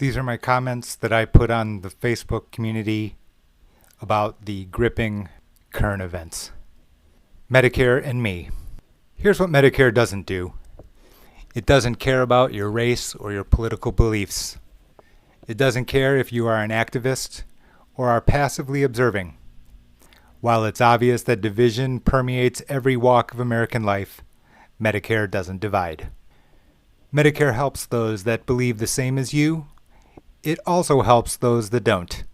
These are my comments that I put on the Facebook community about the gripping current events. Medicare and me. Here's what Medicare doesn't do. It doesn't care about your race or your political beliefs. It doesn't care if you are an activist or are passively observing. While it's obvious that division permeates every walk of American life, Medicare doesn't divide. Medicare helps those that believe the same as you. It also helps those that don't.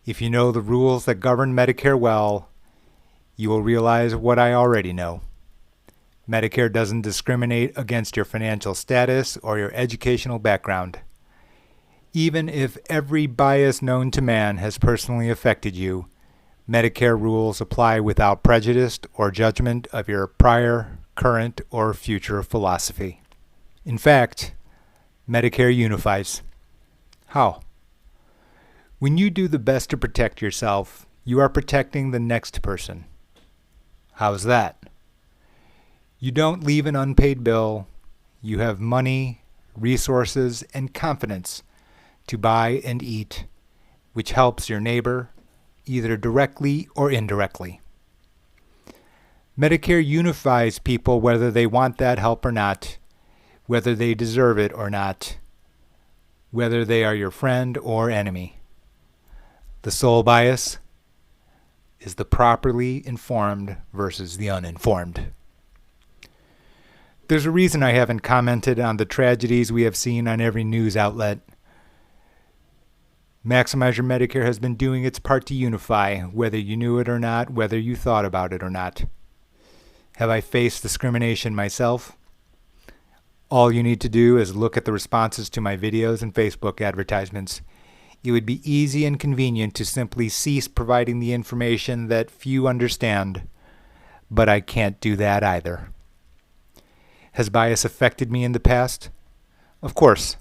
If you know the rules that govern Medicare well, you will realize what I already know. Medicare doesn't discriminate against your financial status or your educational background. Even if every bias known to man has personally affected you, Medicare rules apply without prejudice or judgment of your prior, current, or future philosophy. In fact, Medicare unifies. How? When you do the best to protect yourself, you are protecting the next person. How's that? You don't leave an unpaid bill. You have money, resources, and confidence to buy and eat, which helps your neighbor, either directly or indirectly. Medicare unifies people whether they want that help or not, whether they deserve it or not, whether they are your friend or enemy. The sole bias is the properly informed versus the uninformed. There's a reason I haven't commented on the tragedies we have seen on every news outlet. Maximize Your Medicare has been doing its part to unify, whether you knew it or not, whether you thought about it or not. Have I faced discrimination myself? All you need to do is look at the responses to my videos and Facebook advertisements. It would be easy and convenient to simply cease providing the information that few understand, but I can't do that either. Has bias affected me in the past? Of course.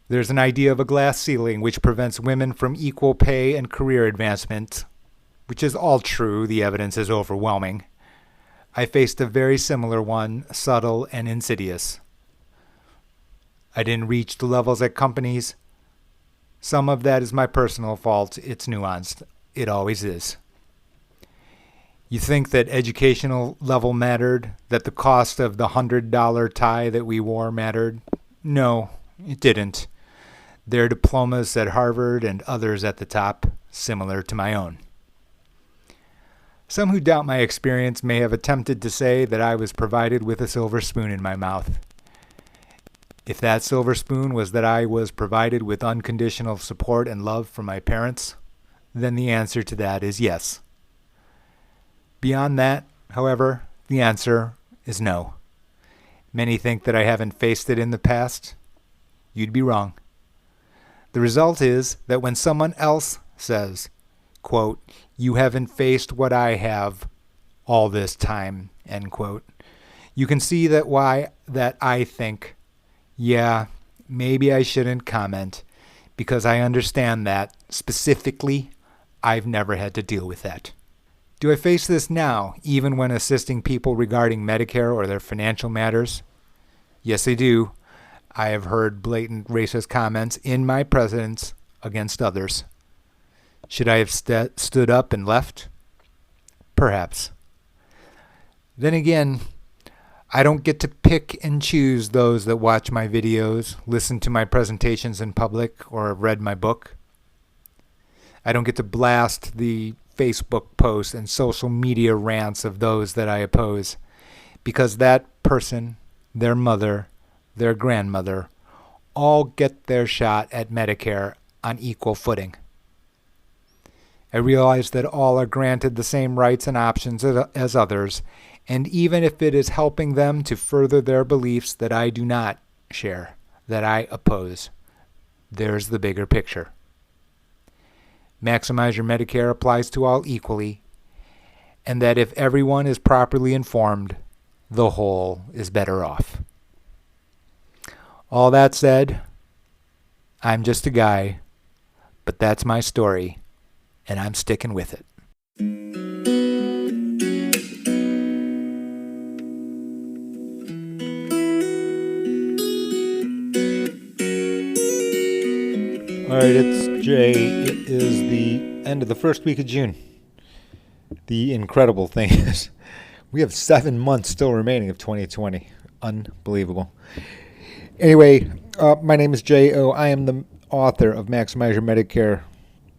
There's an idea of a glass ceiling which prevents women from equal pay and career advancement, which is all true. The evidence is overwhelming. I faced a very similar one, subtle and insidious. I didn't reach the levels at companies. Some of that is my personal fault. It's nuanced. It always is. You think that educational level mattered, that the cost of the $100 tie that we wore mattered? No, it didn't. There are diplomas at Harvard and others at the top, similar to my own. Some who doubt my experience may have attempted to say that I was provided with a silver spoon in my mouth. If that silver spoon was that I was provided with unconditional support and love from my parents, then the answer to that is yes. Beyond that, however, the answer is no. Many think that I haven't faced it in the past. You'd be wrong. The result is that when someone else says, quote, "You haven't faced what I have all this time," end quote, you can see that I think, yeah, maybe I shouldn't comment, because I understand that, specifically, I've never had to deal with that. Do I face this now, even when assisting people regarding Medicare or their financial matters? Yes, I do. I have heard blatant racist comments in my presence against others. Should I have stood up and left? Perhaps. Then again, I don't get to pick and choose those that watch my videos, listen to my presentations in public, or have read my book. I don't get to blast the Facebook posts and social media rants of those that I oppose, because that person, their mother, their grandmother, all get their shot at Medicare on equal footing. I realize that all are granted the same rights and options as others, and even if it is helping them to further their beliefs that I do not share, that I oppose, there's the bigger picture. Maximize Your Medicare applies to all equally, and that if everyone is properly informed, the whole is better off. All that said, I'm just a guy, but that's my story, and I'm sticking with it. All right, it's Jay. It is the end of the first week of June. The incredible thing is we have 7 months still remaining of 2020. Unbelievable. Anyway, my name is Jay. I am the author of Maximize Your Medicare,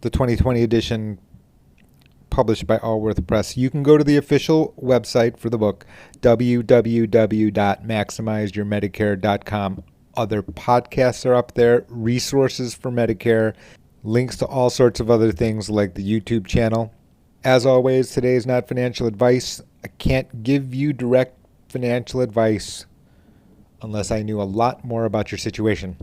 the 2020 edition published by Allworth Press. You can go to the official website for the book, www.maximizeyourmedicare.com. Other podcasts are up there, resources for Medicare, links to all sorts of other things like the YouTube channel. As always, today is not financial advice. I can't give you direct financial advice unless I knew a lot more about your situation.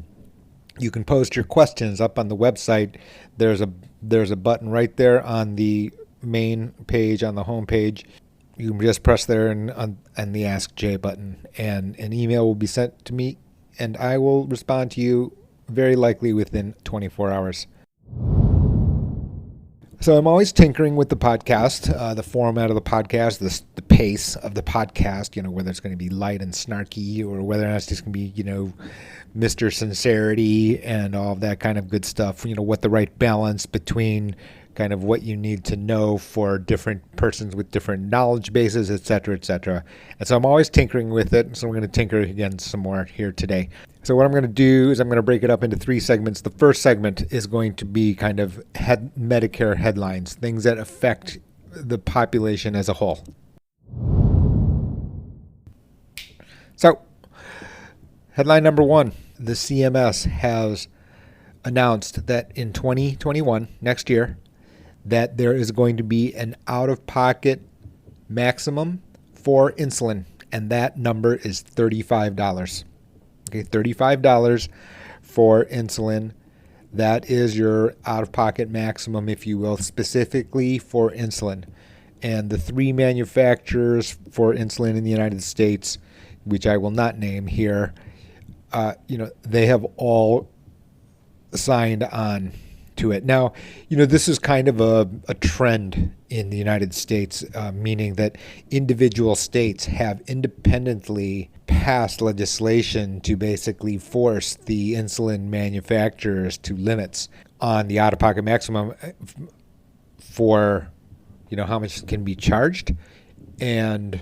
You can post your questions up on the website. There's a button right there on the main page, on the home page. You can just press there and the Ask Jay button, and an email will be sent to me, and I will respond to you very likely within 24 hours. So I'm always tinkering with the podcast, the format of the podcast, the pace of the podcast, whether it's going to be light and snarky or whether or not it's just going to be, Mr. Sincerity and all of that kind of good stuff, what the right balance between kind of what you need to know for different persons with different knowledge bases, et cetera, et cetera. And so I'm always tinkering with it. So I'm going to tinker again some more here today. So what I'm going to do is I'm going to break it up into 3 segments. The first segment is going to be kind of Medicare headlines, things that affect the population as a whole. So headline number 1, the CMS has announced that in 2021, next year, that there is going to be an out-of-pocket maximum for insulin, and that number is $35. Okay, $35 for insulin. That is your out-of-pocket maximum, if you will, specifically for insulin. And the 3 manufacturers for insulin in the United States, which I will not name here, they have all signed on to it. Now, this is kind of a trend in the United States, meaning that individual states have independently passed legislation to basically force the insulin manufacturers to limits on the out-of-pocket maximum for, how much can be charged. And,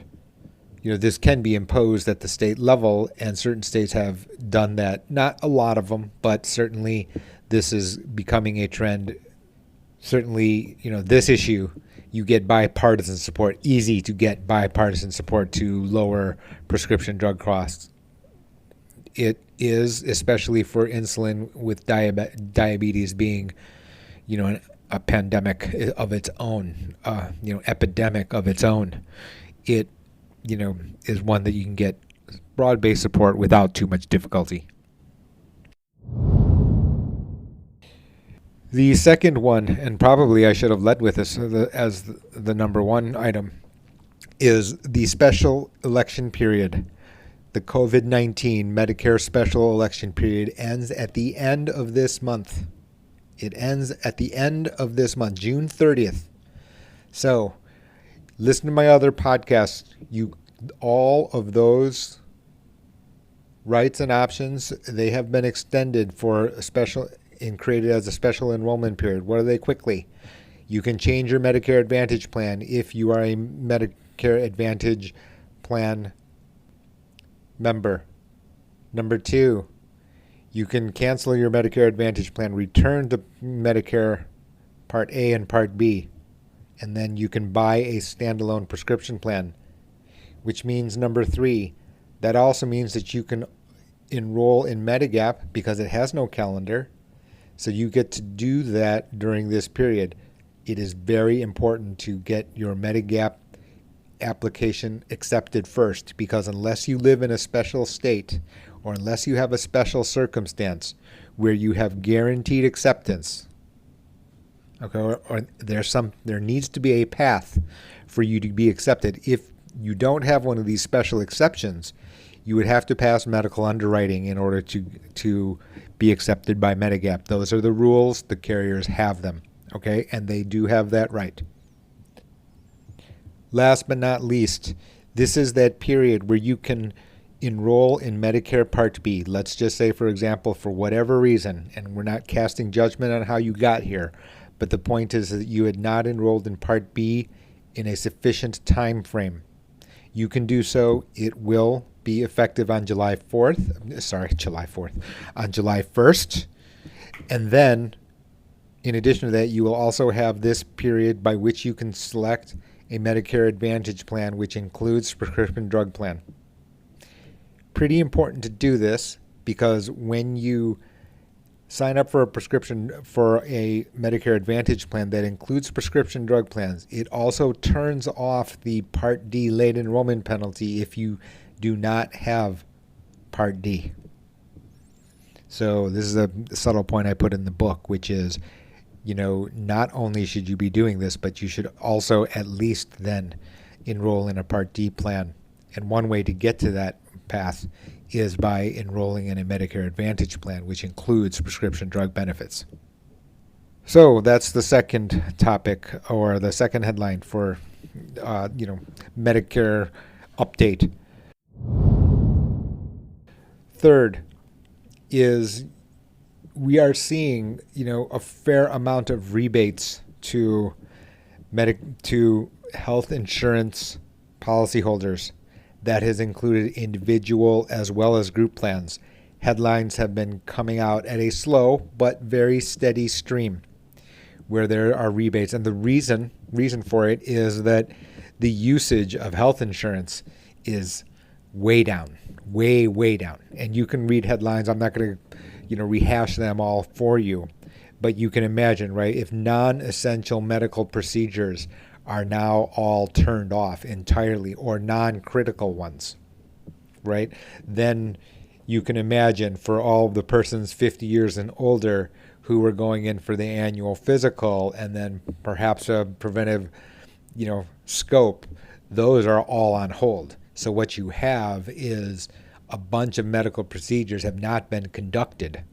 this can be imposed at the state level, and certain states have done that. Not a lot of them, but certainly this is becoming a trend. Certainly, this issue, you get bipartisan support, easy to get bipartisan support to lower prescription drug costs. It is, especially for insulin with diabetes being, a pandemic of its own, epidemic of its own. It, is one that you can get broad-based support without too much difficulty. The second one, and probably I should have led with this as the number 1 item, is the special election period. The COVID-19 Medicare special election period ends at the end of this month. It ends at the end of this month, June 30th. So listen to my other podcasts. All of those rights and options, they have been extended for a special and created as a special enrollment period. What are they? Quickly, you can change your Medicare Advantage plan if you are a Medicare Advantage plan member. Number 2, you can cancel your Medicare Advantage plan, return to Medicare Part A and Part B, and then you can buy a standalone prescription plan, which means number 3, that also means that you can enroll in Medigap because it has no calendar. So you get to do that during this period. It is very important to get your Medigap application accepted first, because unless you live in a special state or unless you have a special circumstance where you have guaranteed acceptance, okay, or there needs to be a path for you to be accepted. If you don't have one of these special exceptions, you would have to pass medical underwriting in order to be accepted by Medigap. Those are the rules. The carriers have them, okay? And they do have that right. Last but not least, this is that period where you can enroll in Medicare Part B. Let's just say, for example, for whatever reason, and we're not casting judgment on how you got here, but the point is that you had not enrolled in Part B in a sufficient time frame. You can do so. It will be effective on July 1st. And then, in addition to that, you will also have this period by which you can select a Medicare Advantage plan, which includes prescription drug plan. Pretty important to do this because when you sign up for a Medicare Advantage plan that includes prescription drug plans, it also turns off the Part D late enrollment penalty if you do not have Part D. So this is a subtle point I put in the book, which is, not only should you be doing this, but you should also at least then enroll in a Part D plan. And one way to get to that path is by enrolling in a Medicare Advantage plan, which includes prescription drug benefits. So that's the second topic, or the second headline for, Medicare update. Third is we are seeing, a fair amount of rebates to health insurance policyholders. That has included individual as well as group plans. Headlines have been coming out at a slow but very steady stream where there are rebates. And the reason for it is that the usage of health insurance is way down, way down. And you can read headlines. I'm not going to, rehash them all for you. But you can imagine, right, if non-essential medical procedures are now all turned off entirely, or non-critical ones, right? Then you can imagine for all the persons 50 years and older who were going in for the annual physical and then perhaps a preventive, scope, those are all on hold. So what you have is a bunch of medical procedures have not been conducted.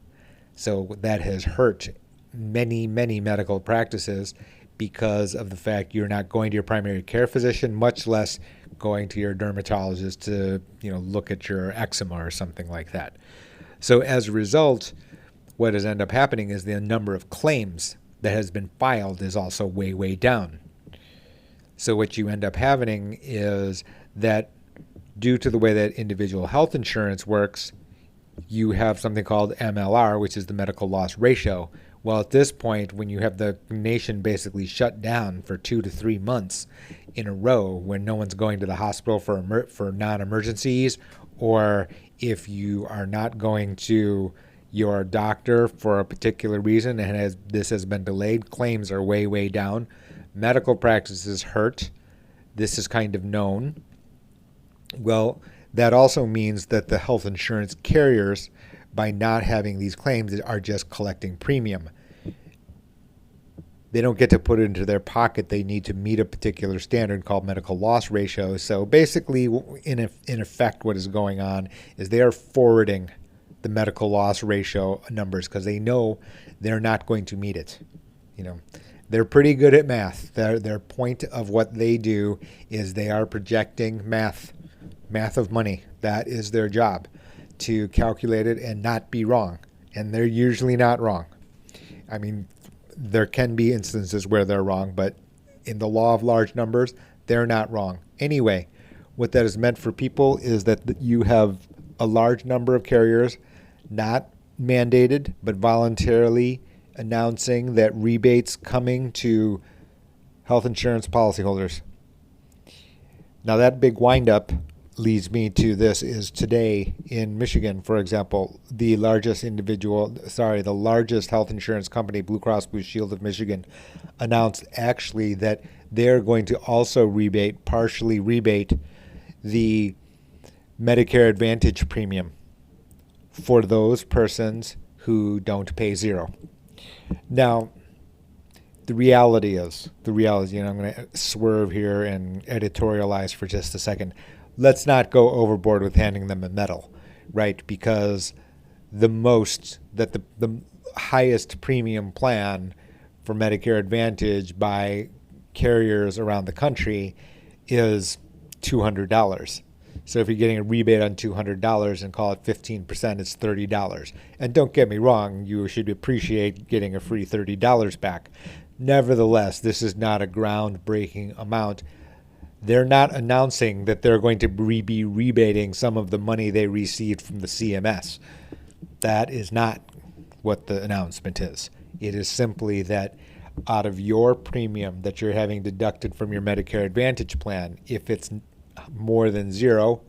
So that has hurt many medical practices, because of the fact you're not going to your primary care physician, much less going to your dermatologist to, look at your eczema or something like that. So as a result, what has ended up happening is the number of claims that has been filed is also way down. So what you end up having is that due to the way that individual health insurance works, you have something called MLR, which is the medical loss ratio. Well, at this point, when you have the nation basically shut down for 2 to 3 months in a row, when no one's going to the hospital for non-emergencies, or if you are not going to your doctor for a particular reason and this has been delayed, claims are way down. Medical practices hurt. This is kind of known. Well, that also means that the health insurance carriers, by not having these claims, are just collecting premium. They don't get to put it into their pocket. They need to meet a particular standard called medical loss ratio. So basically, in effect, what is going on is they are forwarding the medical loss ratio numbers because they know they're not going to meet it. They're pretty good at math. Their point of what they do is they are projecting math of money. That is their job, to calculate it and not be wrong. And they're usually not wrong. I mean, there can be instances where they're wrong, but in the law of large numbers, they're not wrong. Anyway, what that has meant for people is that you have a large number of carriers, not mandated, but voluntarily announcing that rebates coming to health insurance policyholders. Now that big windup leads me to this is today in Michigan, for example, the largest health insurance company, Blue Cross Blue Shield of Michigan, announced actually that they're going to also partially rebate the Medicare Advantage premium for those persons who don't pay zero. Now, the reality is, I'm going to swerve here and editorialize for just a second. Let's not go overboard with handing them a medal, right? Because the highest premium plan for Medicare Advantage by carriers around the country is $200. So if you're getting a rebate on $200 and call it 15%, it's $30. And don't get me wrong, you should appreciate getting a free $30 back. Nevertheless, this is not a groundbreaking amount. They're not announcing that they're going to be rebating some of the money they received from the CMS. That is not what the announcement is. It is simply that out of your premium that you're having deducted from your Medicare Advantage plan, if it's more than zero,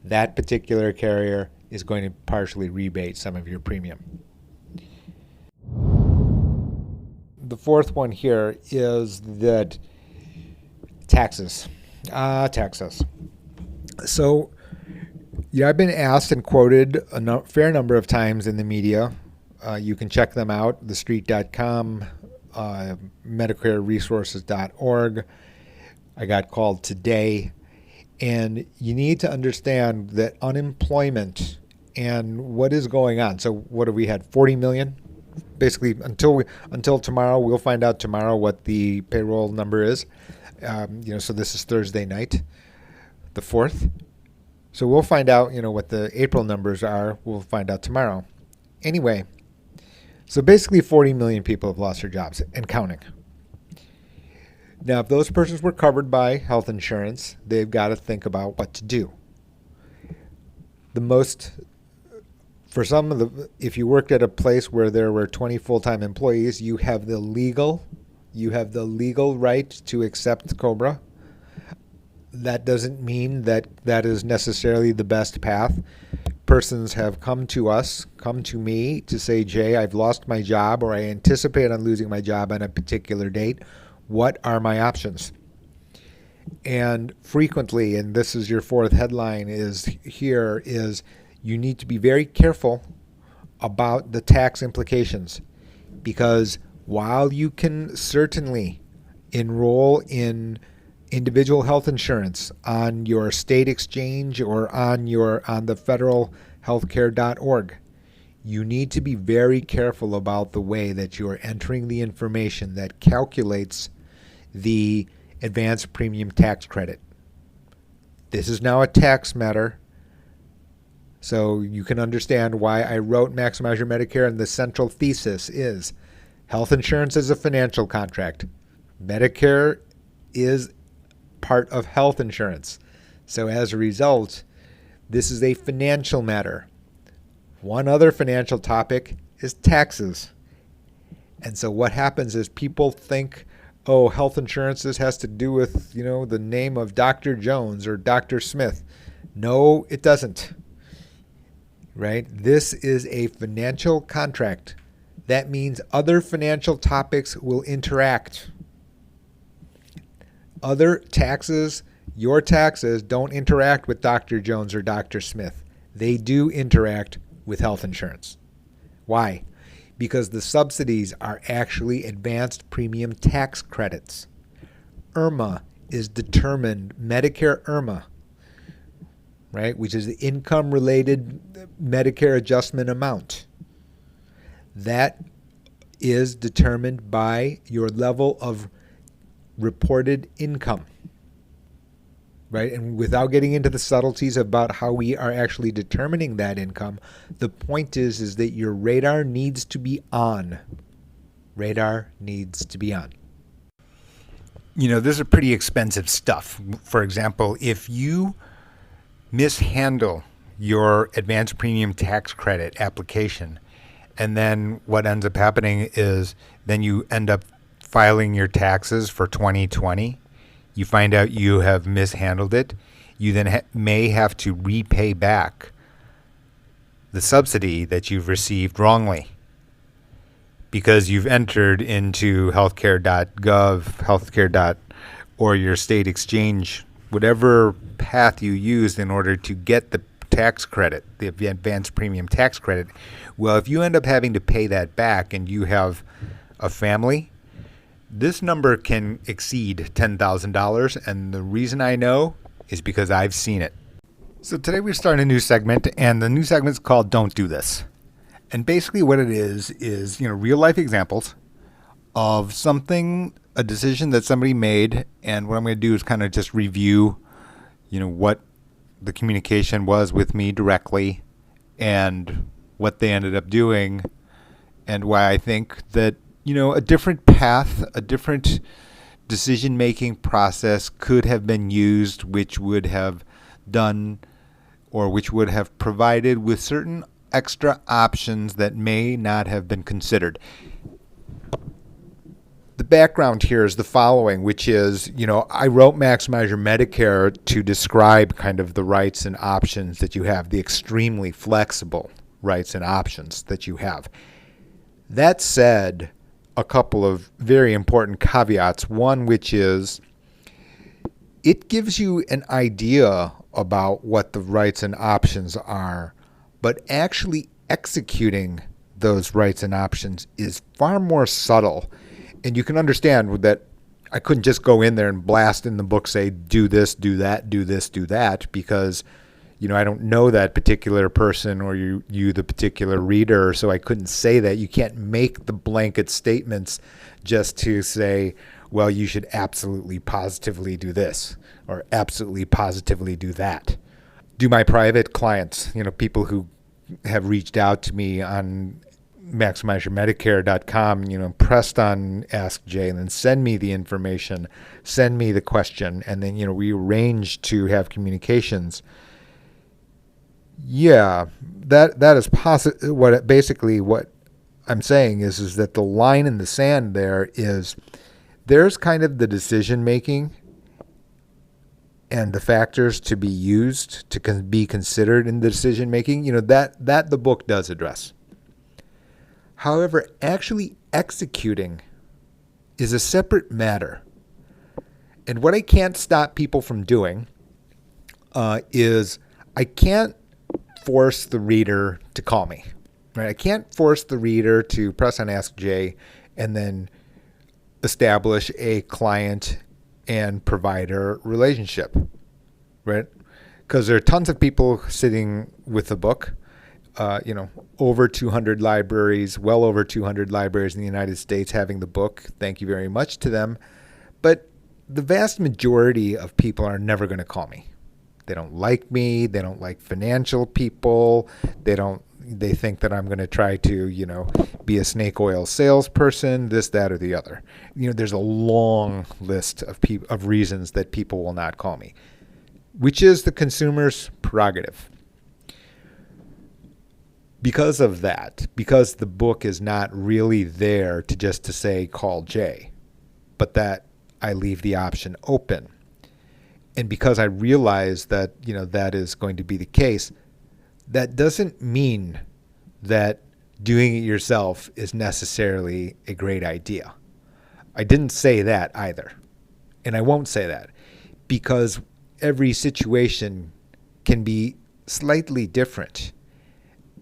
that particular carrier is going to partially rebate some of your premium. The fourth one here is that taxes. Taxes. So, yeah, I've been asked and quoted a fair number of times in the media. You can check them out, thestreet.com, medicareresources.org. I got called today. And you need to understand that unemployment and what is going on. So what have we had? 40 million? Basically, until tomorrow, we'll find out tomorrow what the payroll number is. So this is Thursday night, the 4th. So we'll find out, what the April numbers are. We'll find out tomorrow. Anyway, so basically 40 million people have lost their jobs and counting. Now, if those persons were covered by health insurance, they've got to think about what to do. If you worked at a place where there were 20 full-time employees, you have the legal right to accept COBRA. That doesn't mean that is necessarily the best path. Persons have come to me to say, Jay, I've lost my job, or I anticipate on losing my job on a particular date. What are my options? And frequently, and this is your fourth headline, is you need to be very careful about the tax implications, because while you can certainly enroll in individual health insurance on your state exchange or on the federal healthcare.org, you need to be very careful about the way that you are entering the information that calculates the advanced premium tax credit. This is now a tax matter, so you can understand why I wrote Maximize Your Medicare, and the central thesis is health insurance is a financial contract. Medicare is part of health insurance. So as a result, this is a financial matter. One other financial topic is taxes. And so what happens is people think, health insurance, this has to do with, the name of Dr. Jones or Dr. Smith. No, it doesn't. Right? This is a financial contract. That means other financial topics will interact. Other taxes, your taxes, don't interact with Dr. Jones or Dr. Smith. They do interact with health insurance. Why? Because the subsidies are actually advanced premium tax credits. IRMA is determined, Medicare IRMA, right, which is the income-related Medicare adjustment amount. That is determined by your level of reported income, right? And without getting into the subtleties about how we are actually determining that income, the point is that your radar needs to be on. Radar needs to be on. This is pretty expensive stuff. For example, if you mishandle your advanced premium tax credit application, and then what ends up happening is then you end up filing your taxes for 2020, you find out you have mishandled it, you then may have to repay back the subsidy that you've received wrongly because you've entered into healthcare.gov, or your state exchange, whatever path you used in order to get the tax credit, the advanced premium tax credit. Well, if you end up having to pay that back and you have a family, this number can exceed $10,000, and the reason I know is because I've seen it. So today we're starting a new segment, and the new segment is called Don't Do This. And basically what it is real life examples of a decision that somebody made, and what I'm going to do is kind of just review, what the communication was with me directly and what they ended up doing, and why I think that, a different path, a different decision-making process could have been used, which would have done, or which would have provided with certain extra options that may not have been considered. The background here is the following, which is, I wrote Maximize Your Medicare to describe kind of the rights and options that you have, the extremely flexible rights and options that you have. That said, a couple of very important caveats. One, which is it gives you an idea about what the rights and options are, but actually executing those rights and options is far more subtle. And you can understand that I couldn't just go in there and blast in the book, say, do this, do that, do this, do that, because, I don't know that particular person or you the particular reader, so I couldn't say that. You can't make the blanket statements just to say, well, you should absolutely positively do this or absolutely positively do that. Do my private clients, people who have reached out to me on MaximizeYourMedicare.com, pressed on Ask Jay, and then send me the information, send me the question, and then, we arrange to have communications. Yeah, that is possible. What I'm saying is that the line in the sand there's kind of the decision making and the factors to be used to be considered in the decision making. That the book does address. However, actually executing is a separate matter. And what I can't stop people from doing is I can't force the reader to call me. Right? I can't force the reader to press on Ask Jay and then establish a client and provider relationship. Right? Because there are tons of people sitting with the book. Over 200 libraries, well over 200 libraries in the United States having the book. Thank you very much to them. But the vast majority of people are never going to call me. They don't like me. They don't like financial people. They think that I'm going to try to, be a snake oil salesperson, this, that, or the other. There's a long list of reasons that people will not call me, which is the consumer's prerogative. Because of that, because the book is not really there to say call Jay, but that I leave the option open. And because I realize that, that is going to be the case, that doesn't mean that doing it yourself is necessarily a great idea. I didn't say that either. And I won't say that, because every situation can be slightly different.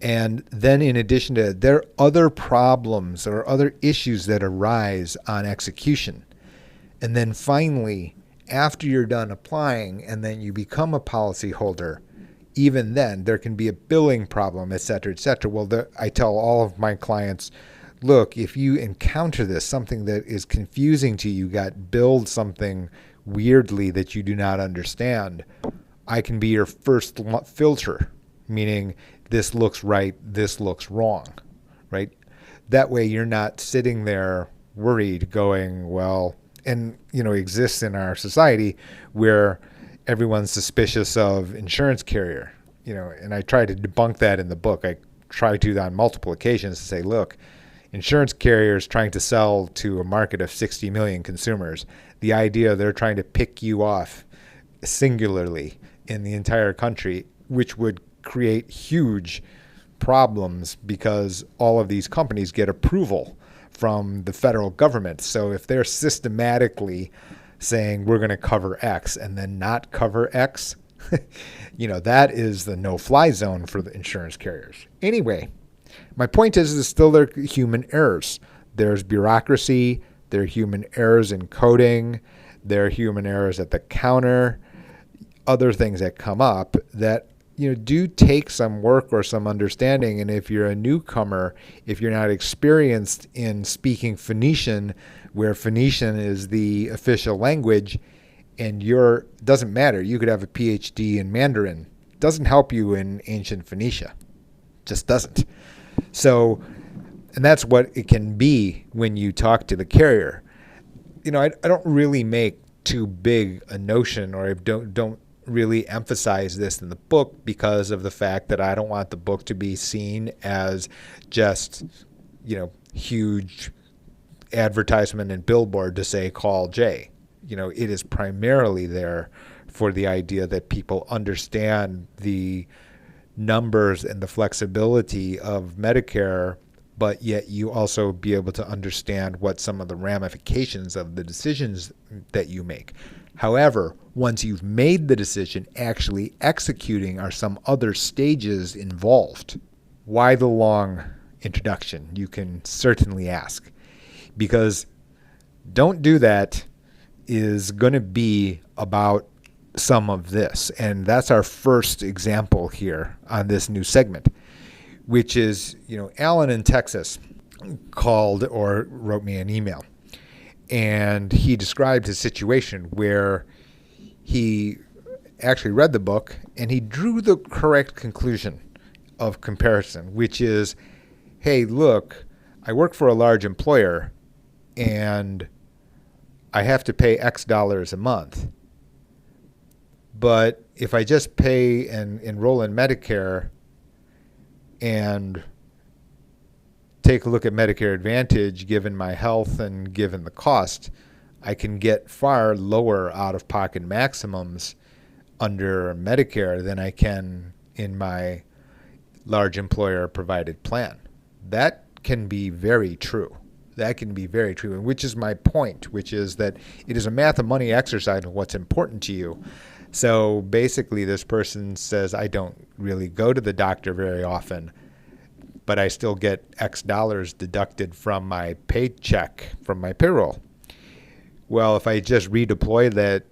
And then in addition to that, there are other problems or other issues that arise on execution. And then finally, after you're done applying and then you become a policyholder, even then there can be a billing problem, et cetera, et cetera. Well, I tell all of my clients, look, if you encounter this, something that is confusing to you, got billed something weirdly that you do not understand, I can be your first filter, meaning this looks right, this looks wrong, right? That way you're not sitting there worried going, well, and, exists in our society where everyone's suspicious of insurance carrier, and I try to debunk that in the book. I try to on multiple occasions to say, look, insurance carriers trying to sell to a market of 60 million consumers. The idea they're trying to pick you off singularly in the entire country, which would create huge problems because all of these companies get approval from the federal government. So if they're systematically saying we're going to cover X and then not cover X, that is the no-fly zone for the insurance carriers. Anyway, my point is still there are human errors. There's bureaucracy, there are human errors in coding, there are human errors at the counter, other things that come up that do take some work or some understanding. And if you're a newcomer, if you're not experienced in speaking Phoenician, where Phoenician is the official language, and doesn't matter. You could have a PhD in Mandarin. Doesn't help you in ancient Phoenicia. Just doesn't. So, and that's what it can be when you talk to the carrier. I don't really make too big a notion, or I don't really emphasize this in the book because of the fact that I don't want the book to be seen as just, huge advertisement and billboard to say call Jay. It is primarily there for the idea that people understand the numbers and the flexibility of Medicare, but yet you also be able to understand what some of the ramifications of the decisions that you make. However, once you've made the decision, actually executing are some other stages involved. Why the long introduction? You can certainly ask. Because don't do that is going to be about some of this. And that's our first example here on this new segment, which is, Alan in Texas called or wrote me an email. And he described his situation where he actually read the book and he drew the correct conclusion of comparison, which is, hey, look, I work for a large employer and I have to pay X dollars a month. But if I just pay and enroll in Medicare and take a look at Medicare Advantage, given my health and given the cost, I can get far lower out-of-pocket maximums under Medicare than I can in my large employer provided plan. That can be very true. That can be very true, and which is my point, which is that it is a math of money exercise on what's important to you. So basically, this person says, I don't really go to the doctor very often, but I still get X dollars deducted from my paycheck, from my payroll. Well, if I just redeploy that,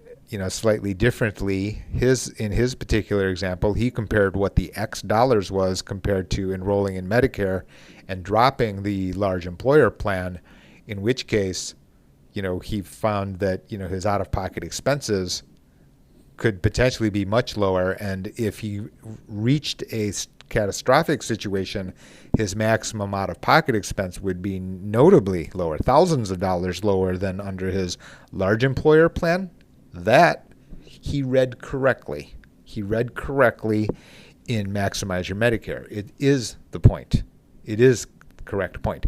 slightly differently, in his particular example, he compared what the X dollars was compared to enrolling in Medicare and dropping the large employer plan, in which case, he found that, his out-of-pocket expenses could potentially be much lower. And if he reached a catastrophic situation, his maximum out-of-pocket expense would be notably lower, thousands of dollars lower than under his large employer plan. That he read correctly. He read correctly in Maximize Your Medicare. It is the point. It is the correct point.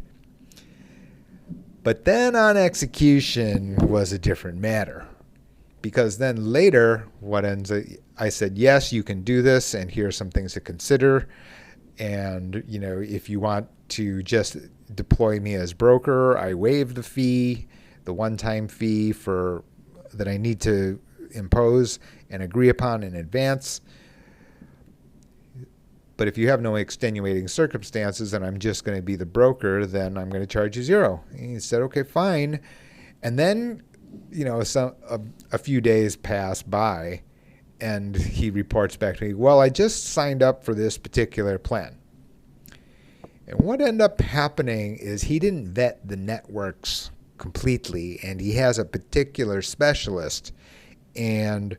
But then on execution was a different matter. Because then later, I said, yes, you can do this, and here are some things to consider. And, if you want to just deploy me as broker, I waive the fee, the one-time fee that I need to impose and agree upon in advance. But if you have no extenuating circumstances and I'm just going to be the broker, then I'm going to charge you $0. And he said, okay, fine. And then, a few days pass by and he reports back to me, well, I just signed up for this particular plan. And what ended up happening is he didn't vet the networks completely, and he has a particular specialist, and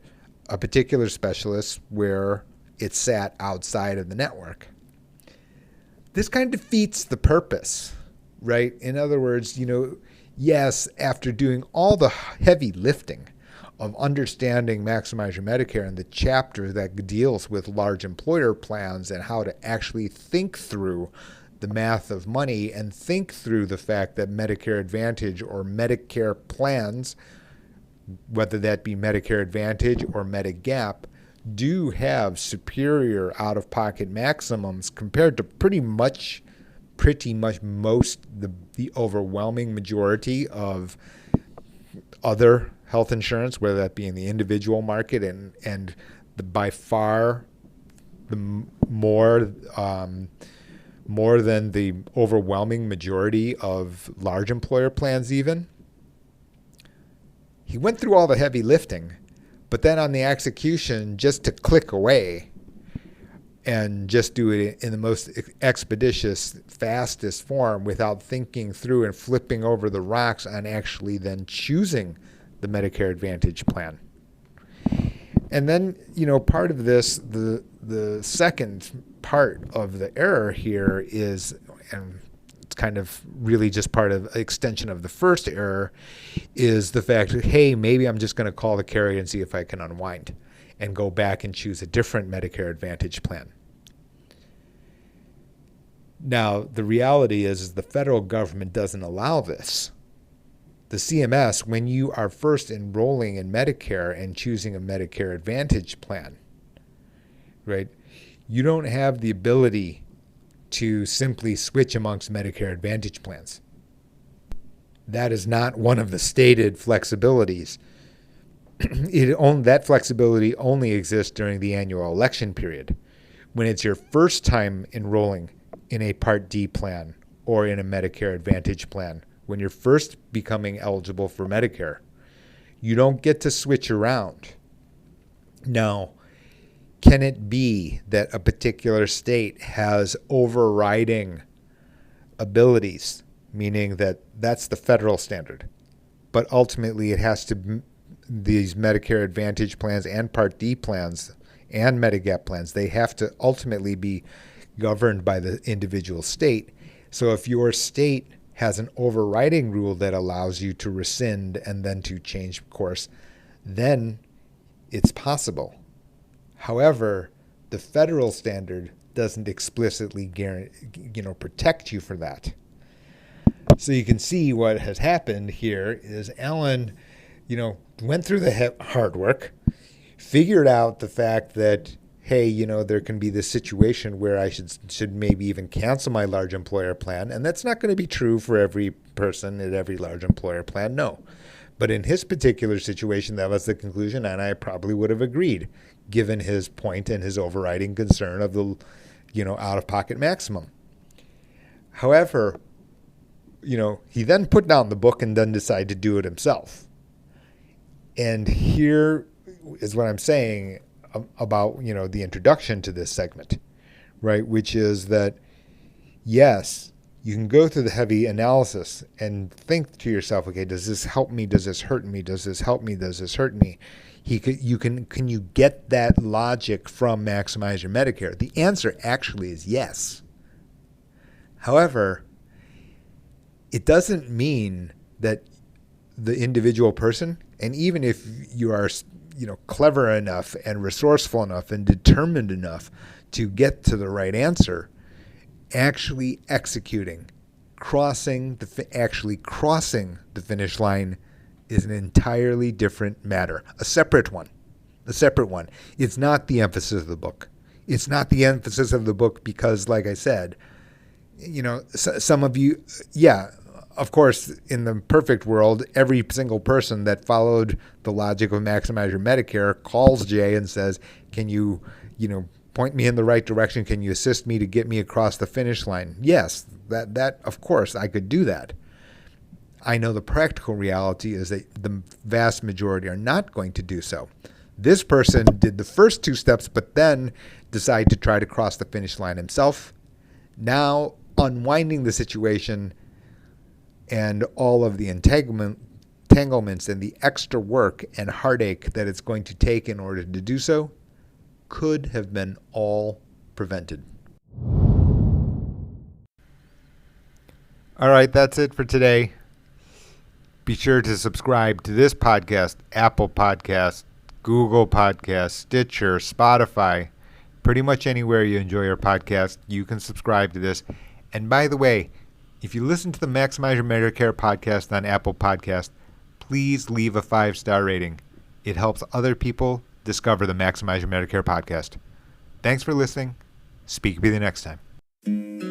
a particular specialist where it sat outside of the network. This kind of defeats the purpose, right? In other words, yes, after doing all the heavy lifting of understanding Maximize Your Medicare and the chapter that deals with large employer plans and how to actually think through the math of money and think through the fact that Medicare Advantage or Medicare plans, whether that be Medicare Advantage or Medigap, do have superior out-of-pocket maximums compared to pretty much most, the overwhelming majority of other health insurance, whether that be in the individual market and by far the more than the overwhelming majority of large employer plans even. He went through all the heavy lifting, but then on the execution, just to click away and just do it in the most expeditious, fastest form without thinking through and flipping over the rocks on actually then choosing the Medicare Advantage plan. And then, part of this, the second part of the error here is, and it's kind of really just part of extension of the first error, is the fact that, hey, maybe I'm just going to call the carrier and see if I can unwind and go back and choose a different Medicare Advantage plan. Now, the reality is the federal government doesn't allow this. The CMS, when you are first enrolling in Medicare and choosing a Medicare Advantage plan, right, you don't have the ability to simply switch amongst Medicare Advantage plans. That is not one of the stated flexibilities. That flexibility only exists during the annual election period. When it's your first time enrolling in a Part D plan or in a Medicare Advantage plan, when you're first becoming eligible for Medicare, you don't get to switch around. Now, can it be that a particular state has overriding abilities, meaning that that's the federal standard, but ultimately it has to, these Medicare Advantage plans and Part D plans and Medigap plans, they have to ultimately be governed by the individual state. So if your state has an overriding rule that allows you to rescind and then to change course, then it's possible. However, the federal standard doesn't explicitly protect you for that. So you can see what has happened here is Alan, went through the hard work, figured out the fact that, hey, there can be this situation where I should maybe even cancel my large employer plan. And that's not going to be true for every person at every large employer plan, no. But in his particular situation, that was the conclusion, and I probably would have agreed, given his point and his overriding concern of the, out-of-pocket maximum. However, he then put down the book and then decided to do it himself. And here is what I'm saying about, the introduction to this segment, right? Which is that, yes, you can go through the heavy analysis and think to yourself, okay, does this help me? Does this hurt me? Does this help me? Does this hurt me? Can you get that logic from Maximize Your Medicare? The answer actually is yes. However, it doesn't mean that the individual person, and even if you are, clever enough and resourceful enough and determined enough to get to the right answer, actually executing, crossing the finish line is an entirely different matter, a separate one. It's not the emphasis of the book. It's not the emphasis of the book because, like I said, some of you, yeah, of course, in the perfect world, every single person that followed the logic of Maximize Your Medicare calls Jay and says, can you, point me in the right direction? Can you assist me to get me across the finish line? Yes, that of course, I could do that. I know the practical reality is that the vast majority are not going to do so. This person did the first two steps, but then decided to try to cross the finish line himself. Now, unwinding the situation and all of the entanglements and the extra work and heartache that it's going to take in order to do so could have been all prevented. All right, that's it for today. Be sure to subscribe to this podcast, Apple Podcasts, Google Podcasts, Stitcher, Spotify, pretty much anywhere you enjoy your podcast, you can subscribe to this. And by the way, if you listen to the Maximize Your Medicare podcast on Apple Podcasts, please leave a 5-star rating. It helps other people discover the Maximize Your Medicare podcast. Thanks for listening. Speak with you next time.